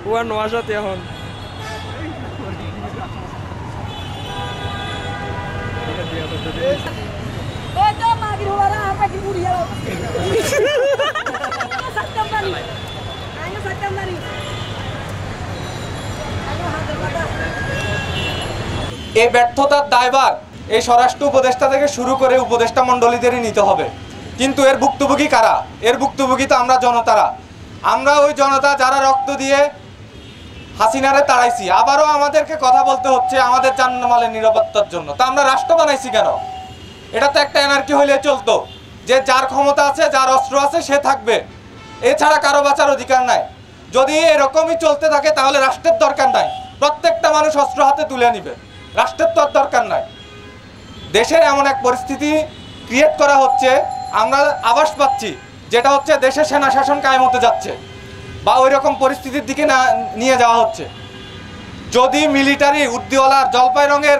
Bukan wasat ya hon. Oh, cuma di luar apa di buri ya? Satam dari. Ayo satam dari. এই ব্যর্থতার দায়ভার এই স্বরাষ্ট্র উপদেষ্টা থেকে শুরু করে উপদেষ্টা মণ্ডলীদেরই নিতে হবে। কিন্তু এর ভুক্তভোগী কারা? এর ভুক্তভোগী তো আমরা জনতারা। আমরা ওই জনতা যারা রক্ত দিয়ে হাসিনারে তাড়াইছি, আবারও আমাদেরকে কথা বলতে হচ্ছে আমাদের জানমালের নিরাপত্তার জন্য। তা আমরা রাষ্ট্র বানাইছি কেন? এটা তো একটা এনার্কি হইলে চলতো যে যার ক্ষমতা আছে, যার অস্ত্র আছে সে থাকবে, এছাড়া কারো বাঁচার অধিকার নাই। যদি এরকমই চলতে থাকে তাহলে রাষ্ট্রের দরকার নাই, প্রত্যেকটা মানুষ অস্ত্র হাতে তুলে নিবে, রাষ্ট্রের তো দরকার নাই। দেশে এমন এক পরিস্থিতি ক্রিয়েট করা হচ্ছে, আমরা আভাস পাচ্ছি, যেটা হচ্ছে দেশে সেনা শাসন কায়েম হতে যাচ্ছে বা ওই রকম পরিস্থিতির দিকে নিয়ে যাওয়া হচ্ছে। যদি মিলিটারি উর্দিওয়ালার জলপাই রঙের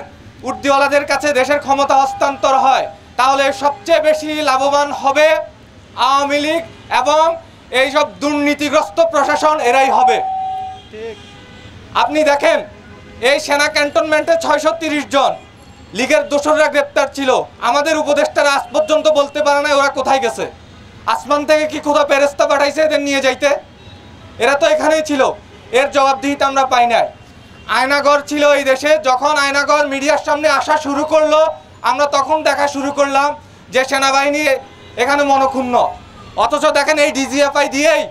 উর্দিওয়ালাদের কাছে দেশের ক্ষমতা হস্তান্তর হয় তাহলে সবচেয়ে বেশি লাভবান হবে আওয়ামী লীগ এবং এইসব দুর্নীতিগ্রস্ত প্রশাসন, এরাই হবে। আপনি দেখেন এই সেনা ক্যান্টনমেন্টে 630 জন লীগের দোসররা গ্রেপ্তার ছিল। আমাদের উপদেষ্টারা আজ পর্যন্ত বলতে পারে না ওরা কোথায় গেছে। আসমান থেকে কি খোদা ফেরেশতা পাঠাইছে এদের নিয়ে যাইতে? এরা তো এখানেই ছিল, এর জবাবদিহিতা আমরা পাই নাই। আয়নাঘর ছিল এই দেশে, যখন আয়নাঘর মিডিয়ার সামনে আসা শুরু করলো আমরা তখন দেখা শুরু করলাম যে সেনাবাহিনী এখানে মনক্ষুণ্ণ। অথচ দেখেন এই ডিজিএফআই দিয়েই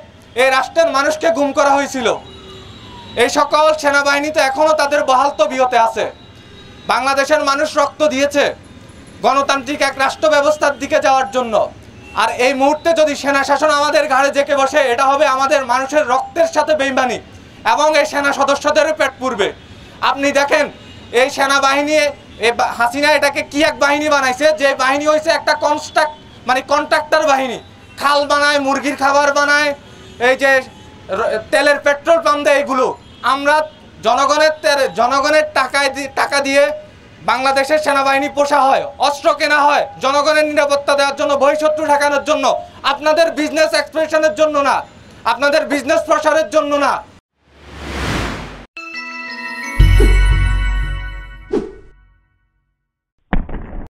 এই রাষ্ট্রের মানুষকে গুম করা হয়েছিল। এই সকল সেনাবাহিনী তো এখনও তাদের বহাল তবিয়তে আছে। বাংলাদেশের মানুষ রক্ত দিয়েছে গণতান্ত্রিক এক রাষ্ট্র ব্যবস্থার দিকে যাওয়ার জন্য। আর এই মুহূর্তে যদি সেনা শাসন আমাদের ঘাড়ে জেঁকে বসে, এটা হবে আমাদের মানুষের রক্তের সাথে বেইমানি এবং এই সেনা সদস্যদেরও পেট পুড়বে। আপনি দেখেন এই সেনাবাহিনী, হাসিনা এটাকে কি এক বাহিনী বানাইছে, যে বাহিনী হয়েছে একটা কন্ট্রাক্টর বাহিনী। খাল বানায়, মুরগির খাবার বানায়, এই যে তেলের পেট্রোল পাম্প দেয়, এগুলো আমরা জনগণের টাকা দিয়ে বাংলাদেশের সেনাবাহিনী পোষা হয়, অস্ত্র কেনা হয় জনগণের নিরাপত্তা দেওয়ার জন্য, বহিঃশত্রু ঠেকানোর জন্য, আপনাদের বিজনেস এক্সপ্রেশনের জন্য না, আপনাদের বিজনেস প্রসারের জন্য না।